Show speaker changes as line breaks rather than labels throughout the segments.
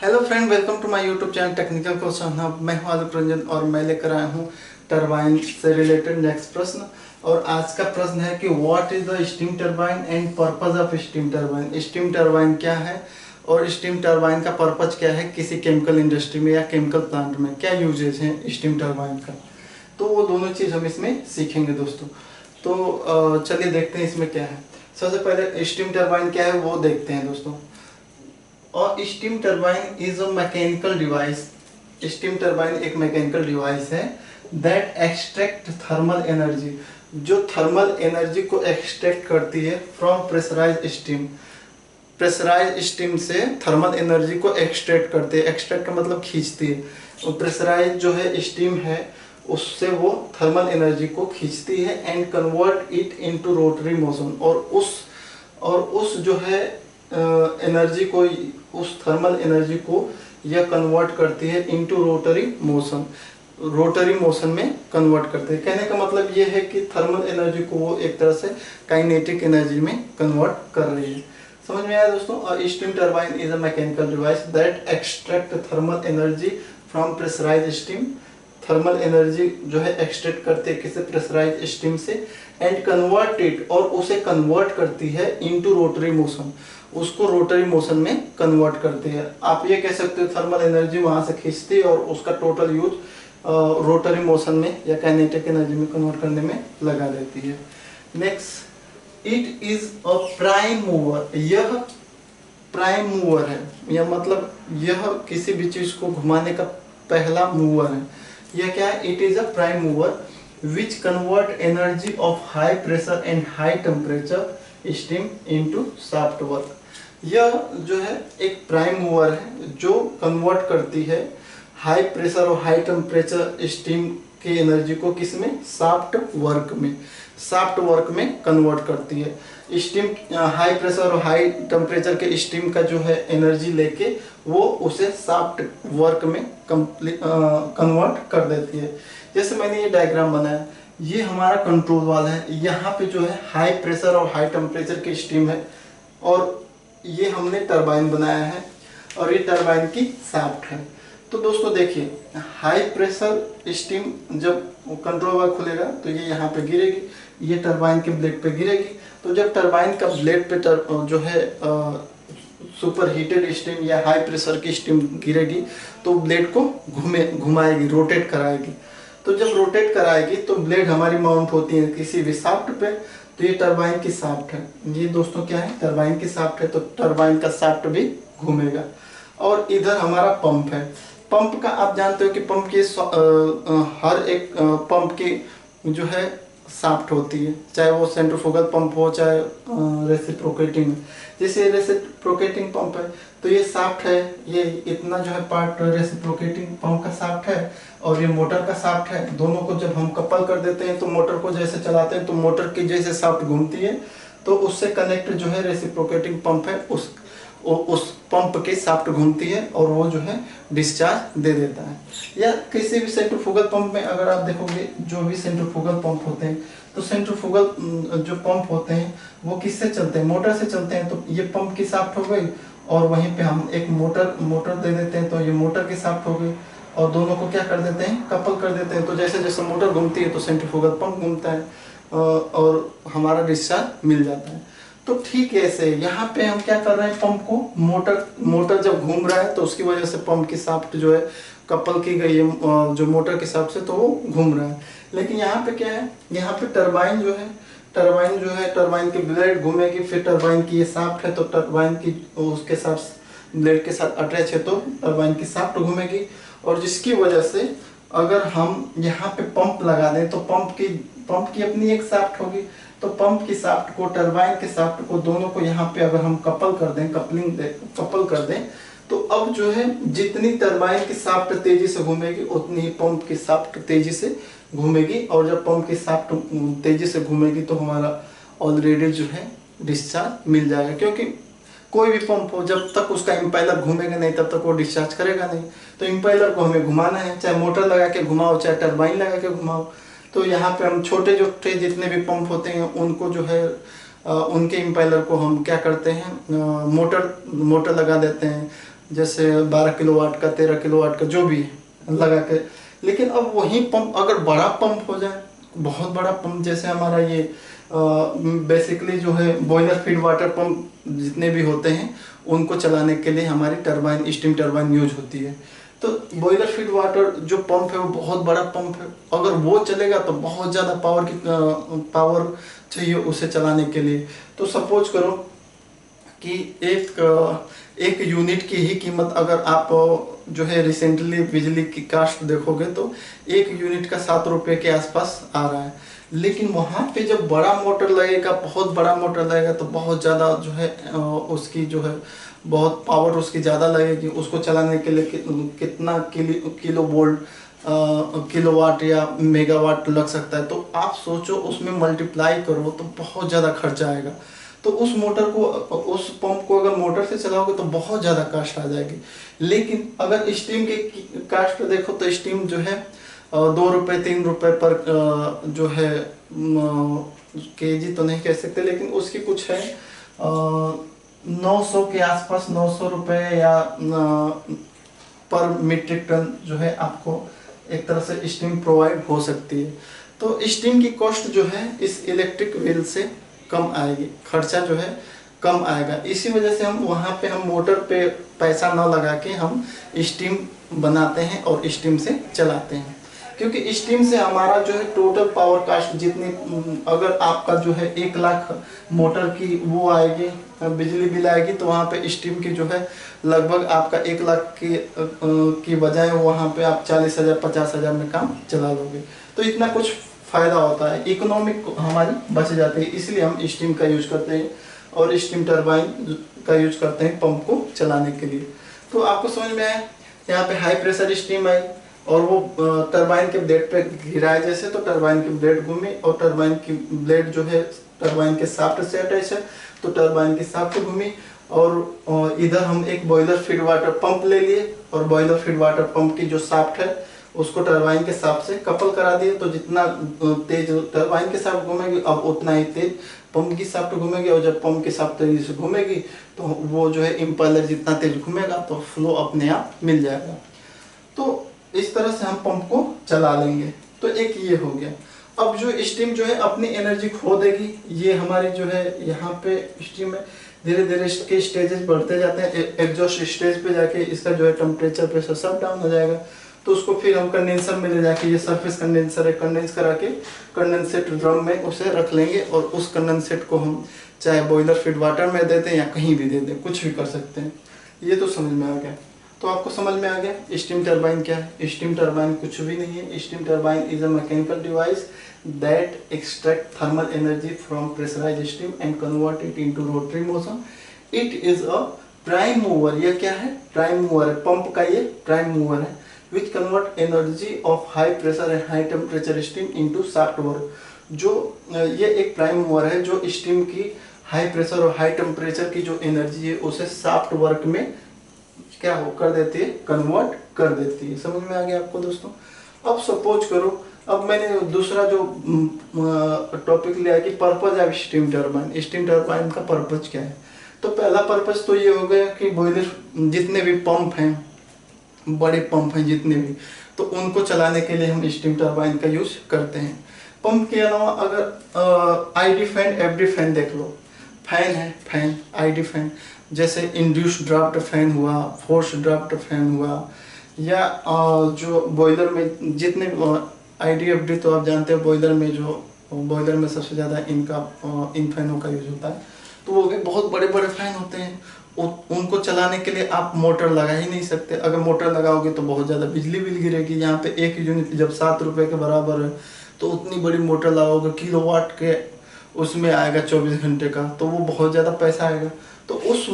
Hello friend, welcome to my YouTube channel technical question hub. मैं हूं आलोक रंजन और मैं लेकर आया हूं टरबाइन से रिलेटेड नेक्स्ट प्रश्न। और आज का प्रश्न है कि what is the steam turbine and purpose of steam turbine. Steam turbine क्या है और स्टीम टरबाइन का पर्पज क्या है, किसी केमिकल इंडस्ट्री में या केमिकल प्लांट में क्या यूजेज है स्टीम टरबाइन का। तो वो दोनों चीज़ हम इसमें सीखेंगे दोस्तों। तो चलिए देखते हैं इसमें क्या है। सबसे पहले स्टीम टरबाइन क्या है वो देखते हैं दोस्तों। और steam turbine is a mechanical device. Steam turbine एक मैकेनिकल डिवाइस है दैट एक्सट्रैक्ट थर्मल एनर्जी, जो थर्मल एनर्जी को एक्सट्रैक्ट करती है from pressurise steam. Pressurise steam से थर्मल एनर्जी को एक्सट्रैक्ट करती है। एक्सट्रैक्ट का मतलब खींचती है। और प्रेशराइज जो है स्टीम है उससे वो थर्मल एनर्जी को खींचती है and convert it into rotary motion. और उस जो है एनर्जी को, उस थर्मल एनर्जी को यह कन्वर्ट करती है into rotary motion. Rotary motion में कन्वर्ट करते हैं। कहने का मतलब ये है कि थर्मल एनर्जी को वो एक तरह से काइनेटिक एनर्जी में कन्वर्ट कर रही है। समझ में आया दोस्तों। Steam turbine is a mechanical device that extract thermal energy from pressurise steam. Thermal energy जो है एक्सट्रैक्ट करते हैं किसी प्रेशराइज स्टीम से एंड कन्वर्ट इट, और उसे कन्वर्ट करती है इनटू रोटरी मोशन। उसको रोटरी मोशन में कन्वर्ट करती है। आप ये कह सकते हो थर्मल एनर्जी वहां से खींचती है और उसका टोटल यूज रोटरी मोशन में या काइनेटिक एनर्जी में कन्वर्ट करने में लगा देती है। Next, it is a prime mover. यह प्राइम मूवर है, यह मतलब यह किसी भी चीज को घुमाने का पहला मूवर है। यह क्या है? It is a prime mover which convert energy of high pressure and high temperature steam into shaft work. यह जो है एक प्राइम मूवर है जो कन्वर्ट करती है हाई प्रेशर और हाई टेम्परेचर स्टीम की एनर्जी को किसमें? सॉफ्ट वर्क में। सॉफ्ट वर्क में कन्वर्ट करती है। स्टीम हाई प्रेशर और हाई टेम्परेचर के स्टीम का जो है एनर्जी लेके वो उसे सॉफ्ट वर्क में कन्वर्ट कर देती है। जैसे मैंने ये डायग्राम बनाया, ये हमारा कंट्रोल वाल है। यहाँ पे जो है हाई प्रेशर और हाई टेम्परेचर की स्टीम है और ये हमने टरबाइन बनाया है और ये टरबाइन की शाफ्ट है। तो दोस्तों देखिए, हाई प्रेशर स्टीम जब कंट्रोल वाल्व खुलेगा तो ये यहाँ पे गिरेगी, ये टरबाइन के ब्लेड पे गिरेगी। तो जब टरबाइन का ब्लेड पे जो है सुपर हीटेड स्टीम या हाई प्रेशर की स्टीम गिरेगी तो ब्लेड को घुमाएगी, रोटेट कराएगी। तो जब रोटेट कराएगी तो ब्लेड हमारी माउंट होती है किसी भी शाफ्ट पे। तो ये टरबाइन की शाफ्ट है। ये दोस्तों क्या है? टरबाइन की शाफ्ट है। तो टरबाइन का शाफ्ट भी घूमेगा। और इधर हमारा पंप है। पंप का आप जानते हो कि पंप की हर एक पंप की जो है शाफ्ट होती है, चाहे वो सेंट्रीफ्यूगल पंप हो चाहे रेसिप्रोकेटिंग। जैसे रेसिप्रोकेटिंग पंप है तो ये शाफ्ट है, ये इतना जो है पार्ट रेसिप्रोकेटिंग पंप का शाफ्ट है और ये मोटर का शाफ्ट है। दोनों को जब हम कपल कर देते हैं तो मोटर को जैसे चलाते हैं तो मोटर की जैसे शाफ्ट घूमती है तो उससे कनेक्ट जो है रेसिप्रोकेटिंग पंप है उस पंप की शाफ्ट घूमती है और वो जो है डिस्चार्ज दे देता है। या किसी भी सेंट्रीफ्यूगल पंप में अगर आप देखोगे, जो भी सेंट्रीफ्यूगल पंप होते हैं तो सेंट्रीफ्यूगल जो पंप होते हैं वो किससे चलते हैं? मोटर से चलते हैं। तो ये पंप की शाफ्ट हो गई और वहीं पे हम एक मोटर दे देते हैं तो ये मोटर की शाफ्ट हो गई और दोनों को क्या कर देते हैं? कपल कर देते हैं। तो जैसे जैसे मोटर घूमती है तो सेंट्रीफ्यूगल पंप घूमता है और हमारा डिस्चार्ज मिल जाता है। तो ठीक ऐसे यहाँ पे हम क्या कर रहे हैं? पंप को मोटर जब घूम रहा है तो उसकी वजह से पंप की शाफ्ट जो है कपल की गई है जो मोटर की शाफ्ट से, तो वो घूम रहा है। लेकिन यहाँ पे क्या है? यहाँ पे टरबाइन जो है टरबाइन की ब्लेड घूमेगी, फिर टरबाइन की ये शाफ्ट है तो टरबाइन की उसके साथ ब्लेड के साथ अटैच है तो टरबाइन की शाफ्ट घूमेगी। और जिसकी वजह से अगर हम यहाँ पे पंप लगा दें तो पंप की अपनी एक शाफ्ट होगी। तो पंप की शाफ्ट को टरबाइन के शाफ्ट को दोनों को यहाँ पे अगर हम कपल कर दें तो अब जो है जितनी टरबाइन की शाफ्ट तेजी से घूमेगी उतनी ही पंप की शाफ्ट तेजी से घूमेगी। और जब पंप की शाफ्ट तेजी से घूमेगी तो हमारा ऑलरेडी जो है डिस्चार्ज मिल जाएगा। क्योंकि कोई भी पंप हो जब तक उसका इम्पेलर घूमेगा नहीं तब तक वो डिस्चार्ज करेगा नहीं। तो इम्पेलर को हमें घुमाना है, चाहे मोटर लगा के घुमाओ चाहे टरबाइन लगा के घुमाओ। तो यहाँ पे हम छोटे जितने भी पंप होते हैं उनको जो है उनके इम्पेलर को हम क्या करते हैं? मोटर लगा देते हैं। जैसे 12 किलोवाट का, 13 किलोवाट का, जो भी है लगा के। लेकिन अब वही पंप अगर बड़ा पंप हो जाए, बहुत बड़ा पंप, जैसे हमारा ये बेसिकली जो है बॉयलर फीड वाटर पंप जितने भी होते हैं उनको चलाने के लिए हमारी टरबाइन, स्टीम टरबाइन यूज होती है। तो बॉयलर फीड वाटर जो पंप है वो बहुत बड़ा पंप है, अगर वो चलेगा तो बहुत ज़्यादा पावर चाहिए उसे चलाने के लिए। तो सपोज करो कि एक यूनिट की ही कीमत, अगर आप जो है रिसेंटली बिजली की कास्ट देखोगे तो एक यूनिट का 7 रुपये के आसपास आ रहा है। लेकिन वहाँ पे जब बड़ा मोटर लगेगा, बहुत बड़ा मोटर लगेगा, तो बहुत ज़्यादा जो है उसकी जो है बहुत पावर उसकी ज़्यादा लगेगी। उसको चलाने के लिए कितना किलो वोल्ट, किलोवाट या मेगावाट लग सकता है। तो आप सोचो उसमें मल्टीप्लाई करो तो बहुत ज़्यादा खर्चा आएगा। तो उस मोटर को, उस पंप को अगर मोटर से चलाओगे तो बहुत ज़्यादा कास्ट आ जाएगी। लेकिन अगर स्टीम की कास्ट देखो तो स्टीम जो है 2 रुपये 3 रुपये पर जो है केजी तो नहीं कह सकते, लेकिन उसकी कुछ है 900 के आसपास, 900 रुपये या पर मीट्रिक टन जो है आपको एक तरह से स्टीम प्रोवाइड हो सकती है। तो स्टीम की कॉस्ट जो है इस इलेक्ट्रिक व्हील से कम आएगी, खर्चा जो है कम आएगा। इसी वजह से हम वहाँ पे हम मोटर पे पैसा न लगा के हम स्टीम बनाते हैं और स्टीम से चलाते हैं। क्योंकि स्टीम से हमारा जो है टोटल पावर कास्ट जितनी, अगर आपका जो है 1 लाख मोटर की वो आएगी, बिजली बिल आएगी, तो वहाँ पे स्टीम की जो है लगभग आपका 1 लाख की बजाय वहाँ पे आप 40,000 50,000 में काम चला लोगे। तो इतना कुछ फ़ायदा होता है, इकोनॉमिक हमारी बच जाती है। इसलिए हम स्टीम का यूज करते हैं और स्टीम टरबाइन का यूज करते हैं पंप को चलाने के लिए। तो आपको समझ में आया, यहाँ पे हाई प्रेशर स्टीम आई और वो टरबाइन के ब्लेड पे गिराए जैसे, तो टरबाइन की ब्लेड घूमी और टरबाइन की ब्लेड जो है टरबाइन के शाफ्ट से अटैच है, तो टरबाइन की शाफ्ट घूमी। और इधर हम एक बॉयलर फीड वाटर पंप ले लिए और बॉयलर फीड वाटर पंप की जो शाफ्ट है उसको टरबाइन के शाफ्ट से कपल करा दिए। तो जितना तेज टरबाइन के शाफ्ट घूमेगी अब उतना ही तेज पंप की शाफ्ट घूमेगी, और जब पंप की शाफ्ट तेजी से घूमेगी तो वो जो है इम्पेलर जितना तेज घूमेगा तो फ्लो अपने आप मिल जाएगा। तो इस तरह से हम पंप को चला लेंगे। तो एक ये हो गया। अब जो स्टीम जो है अपनी एनर्जी खो देगी, ये हमारी जो है यहाँ पे स्टीम है, धीरे धीरे इसके स्टेजेस बढ़ते जाते हैं। एग्जॉस्ट स्टेज पे जाके इसका जो है टेम्परेचर प्रेशर सब डाउन हो जाएगा। तो उसको फिर हम कंडेंसर में ले जाके, ये सरफेस कंडेंसर है, कंडेंस करा के कंडेंसेट ड्रम में उसे रख लेंगे और उस कंडेंसेट को हम चाहे बॉयलर फीड वाटर में दे दें या कहीं भी दे दें, कुछ भी कर सकते हैं। ये तो समझ में आ गया। तो आपको समझ में आ गया स्टीम टरबाइन क्या है। स्टीम टरबाइन कुछ भी नहीं है। Steam turbine is a mechanical device that extract thermal energy from pressurised steam and convert it into rotary motion. It is a prime mover. ये क्या है? प्राइम मूवर है। पंप का ये प्राइम मूवर है which convert energy of high pressure and high temperature steam into shaft work। जो ये एक प्राइम मूवर है जो स्टीम की हाई प्रेशर और हाई टेम्परेचर की जो एनर्जी है उसे शाफ्ट वर्क में क्या हो कर देती है, कन्वर्ट कर देती है। समझ में आ गया आपको दोस्तों। अब सपोज करो, अब मैंने दूसरा जो टॉपिक लिया है कि purpose of steam turbine. Steam turbine का पर्पज क्या है? तो पहला पर्पज तो ये हो गया कि बॉयलर जितने भी पंप हैं, बड़े पंप हैं जितने भी, तो उनको चलाने के लिए हम स्टीम टरबाइन का यूज करते हैं। पंप के अलावा अगर आईडी फैन, एफडी फैन देख लो, फैन है, फैन आईडी फैन, जैसे इंड्यूस्ड ड्राफ्ट फैन हुआ, फोर्स ड्राफ्ट फैन हुआ, या जो बॉयलर में जितने आईडी एफडी तो आप जानते हो, बॉयलर में सबसे ज़्यादा इन फैनों का यूज होता है। तो वो भी बहुत बड़े बड़े फैन होते हैं। उनको चलाने के लिए आप मोटर लगा ही नहीं सकते। अगर मोटर लगाओगे तो बहुत ज़्यादा बिजली बिल गिरेगी। यहाँ पे एक यूनिट जब 7 रुपये के बराबर है, तो उतनी बड़ी मोटर लगाओगे, किलोवाट के उसमें आएगा 24 घंटे का, तो वो बहुत ज़्यादा पैसा आएगा। तो उस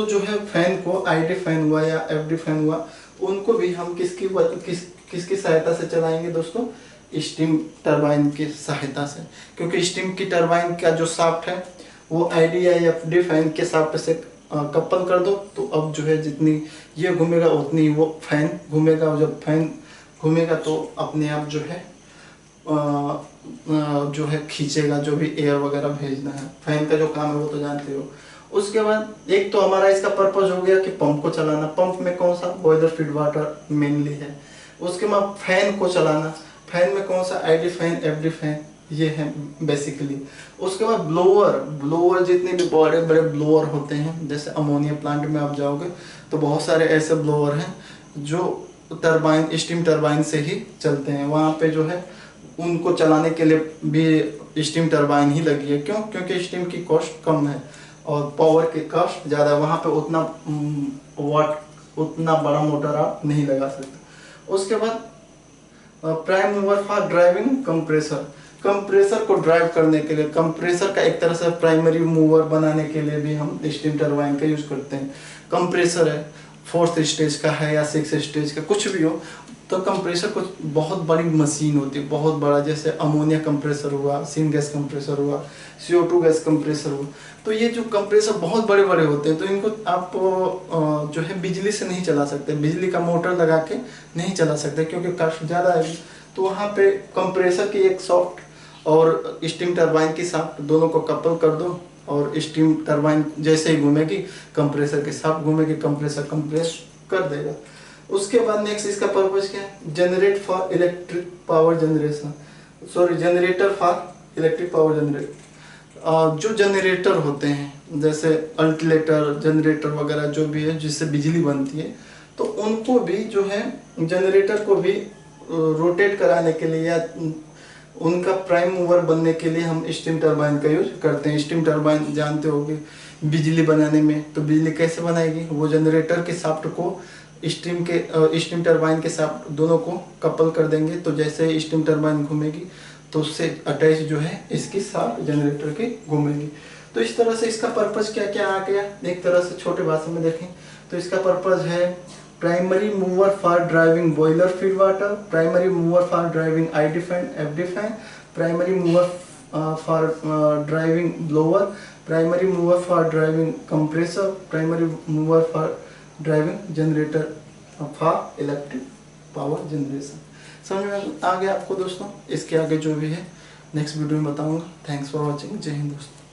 जो है फैन को, आईडी फैन हुआ या एफडी फैन हुआ, उनको भी हम किसकी सहायता से चलाएंगे दोस्तों? स्टीम टरबाइन की सहायता से। क्योंकि स्टीम की टरबाइन का जो शाफ्ट है वो आईडी या एफडी फैन के शाफ्ट से कपल कर दो, तो अब जो है जितनी ये घूमेगा उतनी वो फैन घूमेगा, और जब फैन घूमेगा तो अपने आप जो है खींचेगा, जो भी एयर वगैरह भेजना है। फैन का जो काम है वो तो जानते हो। उसके बाद एक तो हमारा इसका पर्पज हो गया कि पंप को चलाना, पंप में कौन सा, बॉयलर फीड वाटर मेनली है। उसके बाद फैन को चलाना, फैन में कौन सा, आईडी फैन, एफडी फैन, ये है बेसिकली। उसके बाद ब्लोअर, ब्लोअर जितने भी बड़े बड़े ब्लोअर होते हैं, जैसे अमोनिया प्लांट में आप जाओगे तो बहुत सारे ऐसे ब्लोअर हैं जो टरबाइन, स्टीम टरबाइन से ही चलते हैं। वहाँ पे जो है उनको चलाने के लिए भी स्टीम टरबाइन ही लगी है। क्यों? क्योंकि स्टीम की कॉस्ट कम है और पावर की कॉस्ट ज़्यादा है। वहाँ पे उतना वाट, उतना बड़ा मोटर आप नहीं लगा सकते। उसके बाद prime mover for driving compressor, compressor को ड्राइव करने के लिए, कंप्रेसर का एक तरह से प्राइमरी मूवर बनाने के लिए भी हम स्टीम टरबाइन का यूज करते हैं। कंप्रेसर है 4th स्टेज का है या 6th स्टेज का, कुछ भी हो, तो कंप्रेसर कुछ बहुत बड़ी मशीन होती है, बहुत बड़ा, जैसे अमोनिया कंप्रेसर हुआ, सिन गैस कंप्रेसर हुआ, CO2 गैस कंप्रेसर हुआ। तो ये जो कंप्रेसर बहुत बड़े बड़े होते हैं, तो इनको आप जो है बिजली से नहीं चला सकते, बिजली का मोटर लगा के नहीं चला सकते क्योंकि कॉस्ट ज़्यादा है। तो वहाँ पे कंप्रेसर की एक सॉफ्ट और स्टीम टरबाइन की शाफ्ट दोनों को कपल कर दो और स्टीम टरबाइन जैसे ही घूमेगी कंप्रेसर के शाफ्ट घूमेगी, कंप्रेसर कंप्रेस कर देगा। उसके बाद नेक्स्ट इसका पर्पस क्या है, generate for electric power generation, sorry generator for electric power generate. जो जनरेटर होते हैं जैसे अल्टरनेटर, जनरेटर वगैरह जो भी है जिससे बिजली बनती है, तो उनको भी जो है जनरेटर को भी रोटेट कराने के लिए या उनका प्राइम मूवर बनने के लिए हम स्टीम टरबाइन का यूज करते हैं। स्टीम टरबाइन जानते होंगे बिजली बनाने में, तो बिजली कैसे बनाएगी, वो जनरेटर के शाफ्ट को स्टीम टरबाइन के शाफ्ट दोनों को कपल कर देंगे। तो जैसे स्टीम टरबाइन घूमेगी तो उससे अटैच जो है इसकी शाफ्ट जनरेटर के घूमेगी। तो इस तरह से इसका पर्पस क्या क्या आ गया, एक तरह से छोटे भाषा में देखें तो इसका पर्पस है primary mover for driving boiler feed water, primary mover for driving ID fan, FD fan, primary mover for driving blower, primary mover for driving compressor, primary mover for driving generator for electric power generation. समझ में आ गया आपको दोस्तों? इसके आगे जो भी है नेक्स्ट वीडियो में बताऊंगा। Thanks for watching. जय हिंद दोस्तों।